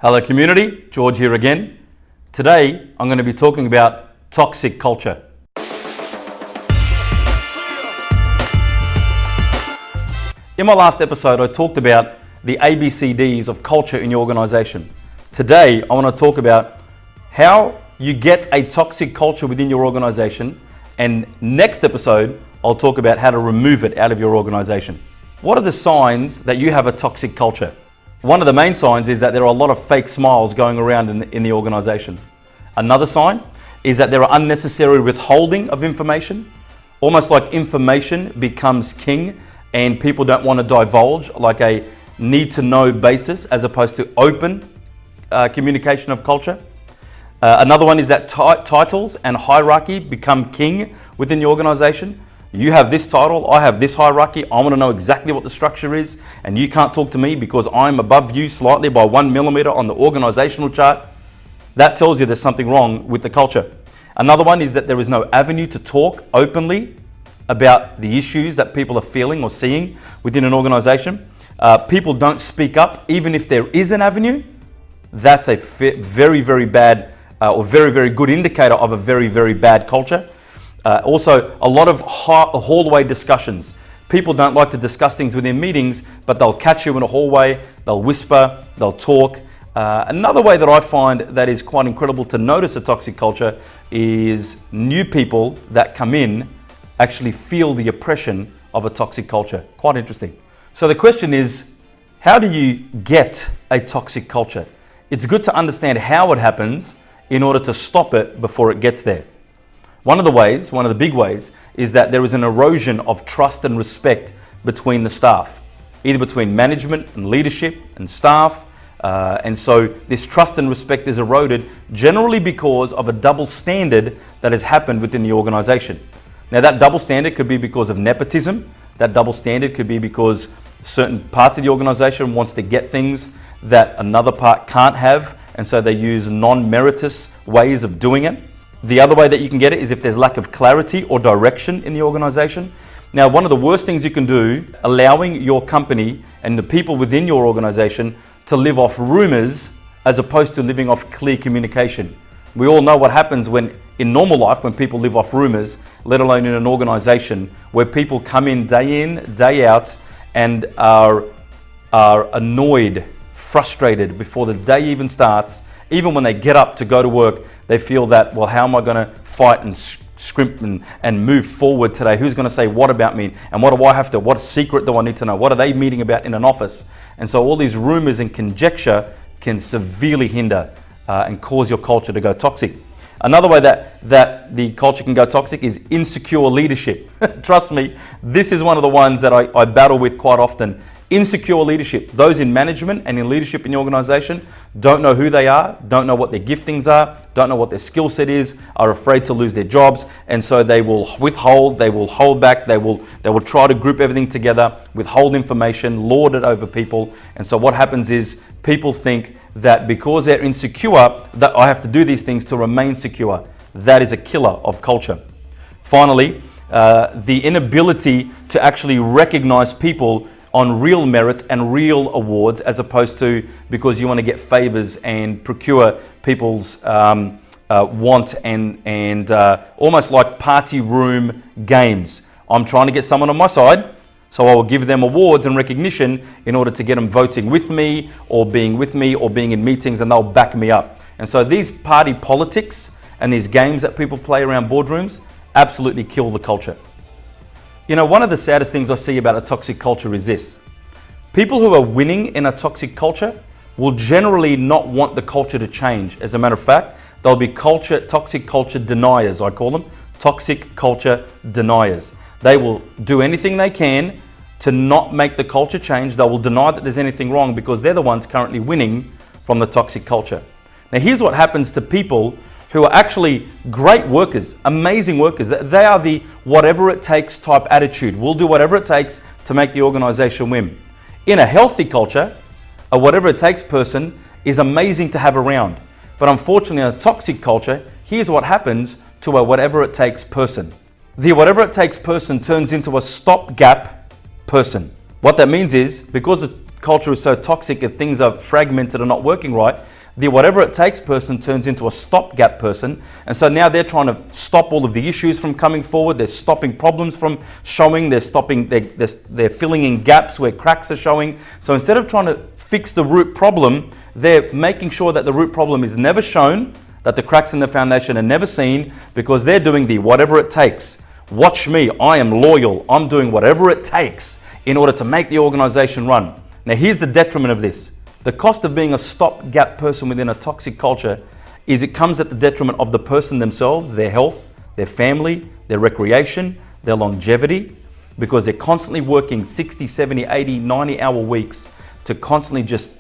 Hello community, George here again. Today I'm going to be talking about toxic culture. In my last episode I talked about the ABCDs of culture in your organization. Today I want to talk about how you get a toxic culture within your organization, and next episode I'll talk about how to remove it out of your organization. What are the signs that you have a toxic culture? One of the main signs is that there are a lot of fake smiles going around in the organization. Another sign is that there are unnecessary withholding of information, almost like information becomes king and people don't want to divulge, like a need to know basis as opposed to open communication of culture. Another one is that titles and hierarchy become king within the organization. You have this title, I have this hierarchy, I want to know exactly what the structure is, and you can't talk to me because I'm above you slightly by 1 millimeter on the organizational chart. That tells you there's something wrong with the culture. Another one is that there is no avenue to talk openly about the issues that people are feeling or seeing within an organization. People don't speak up even if there is an avenue. That's a very, very bad or very, very good indicator of a very, very bad culture. Also, a lot of hallway discussions. People don't like to discuss things within meetings, but they'll catch you in a hallway, they'll whisper, they'll talk. Another way that I find that is quite incredible to notice a toxic culture is new people that come in actually feel the oppression of a toxic culture. Quite interesting. So the question is, how do you get a toxic culture? It's good to understand how it happens in order to stop it before it gets there. One of the big ways, is that there is an erosion of trust and respect between the staff, either between management and leadership and staff. And so this trust and respect is eroded generally because of a double standard that has happened within the organization. Now that double standard could be because of nepotism. That double standard could be because certain parts of the organization wants to get things that another part can't have, and so they use non-meritorious ways of doing it. The other way that you can get it is if there's lack of clarity or direction in the organization. Now, one of the worst things you can do, allowing your company and the people within your organization to live off rumors as opposed to living off clear communication. We all know what happens when, in normal life, when people live off rumors, let alone in an organization where people come in, day out, and are annoyed, frustrated before the day even starts. Even when they get up to go to work, they feel that, well, how am I going to fight and scrimp and move forward today? Who's going to say what about me? And what do I have to, what secret do I need to know? What are they meeting about in an office? And so all these rumors and conjecture can severely hinder and cause your culture to go toxic. Another way that the culture can go toxic is insecure leadership. Trust me, this is one of the ones that I battle with quite often. Insecure leadership. Those in management and in leadership in the organization don't know who they are, don't know what their giftings are, don't know what their skill set is, are afraid to lose their jobs, and so they will withhold, they will hold back, they will try to group everything together, withhold information, lord it over people. And so what happens is people think that because they're insecure, that I have to do these things to remain secure. That is a killer of culture. Finally, the inability to actually recognize people on real merit and real awards, as opposed to because you want to get favors and procure people's want and almost like party room games. I'm trying to get someone on my side, so I will give them awards and recognition in order to get them voting with me or being in meetings, and they'll back me up. And so these party politics and these games that people play around boardrooms absolutely kill the culture. You know, one of the saddest things I see about a toxic culture is this. People who are winning in a toxic culture will generally not want the culture to change. As a matter of fact, they'll be toxic culture deniers, I call them. Toxic culture deniers. They will do anything they can to not make the culture change. They will deny that there's anything wrong because they're the ones currently winning from the toxic culture. Now, here's what happens to people who are actually great workers, amazing workers. They are the whatever it takes type attitude. We'll do whatever it takes to make the organization win. In a healthy culture, a whatever it takes person is amazing to have around. But unfortunately, in a toxic culture, here's what happens to a whatever it takes person. The whatever it takes person turns into a stopgap person. What that means is, because the culture is so toxic and things are fragmented and not working right, the whatever it takes person turns into a stopgap person. And so now they're trying to stop all of the issues from coming forward. They're stopping problems from showing. They're filling in gaps where cracks are showing. So instead of trying to fix the root problem, they're making sure that the root problem is never shown, that the cracks in the foundation are never seen, because they're doing the whatever it takes. Watch me, I am loyal. I'm doing whatever it takes in order to make the organization run. Now here's the detriment of this. The cost of being a stopgap person within a toxic culture is it comes at the detriment of the person themselves, their health, their family, their recreation, their longevity, because they're constantly working 60, 70, 80, 90-hour weeks to constantly just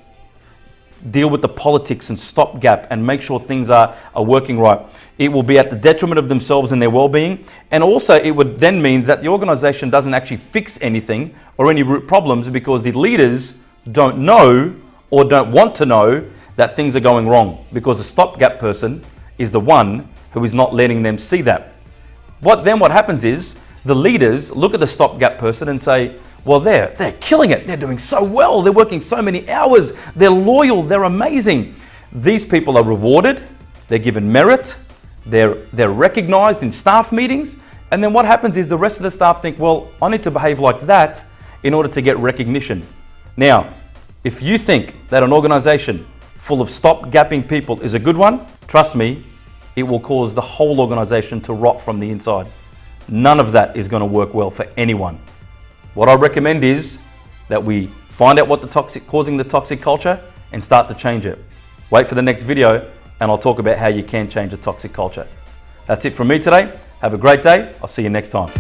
deal with the politics and stopgap and make sure things are working right. It will be at the detriment of themselves and their well-being. And also it would then mean that the organization doesn't actually fix anything or any root problems, because the leaders don't know or don't want to know that things are going wrong, because the stopgap person is the one who is not letting them see that. What happens is the leaders look at the stopgap person and say, well, they're killing it. They're doing so well. They're working so many hours. They're loyal. They're amazing. These people are rewarded. They're given merit. They're recognized in staff meetings. And then what happens is the rest of the staff think, well, I need to behave like that in order to get recognition. Now, if you think that an organization full of stop-gapping people is a good one, trust me, it will cause the whole organization to rot from the inside. None of that is going to work well for anyone. What I recommend is that we find out what causing the toxic culture and start to change it. Wait for the next video and I'll talk about how you can change a toxic culture. That's it from me today. Have a great day. I'll see you next time.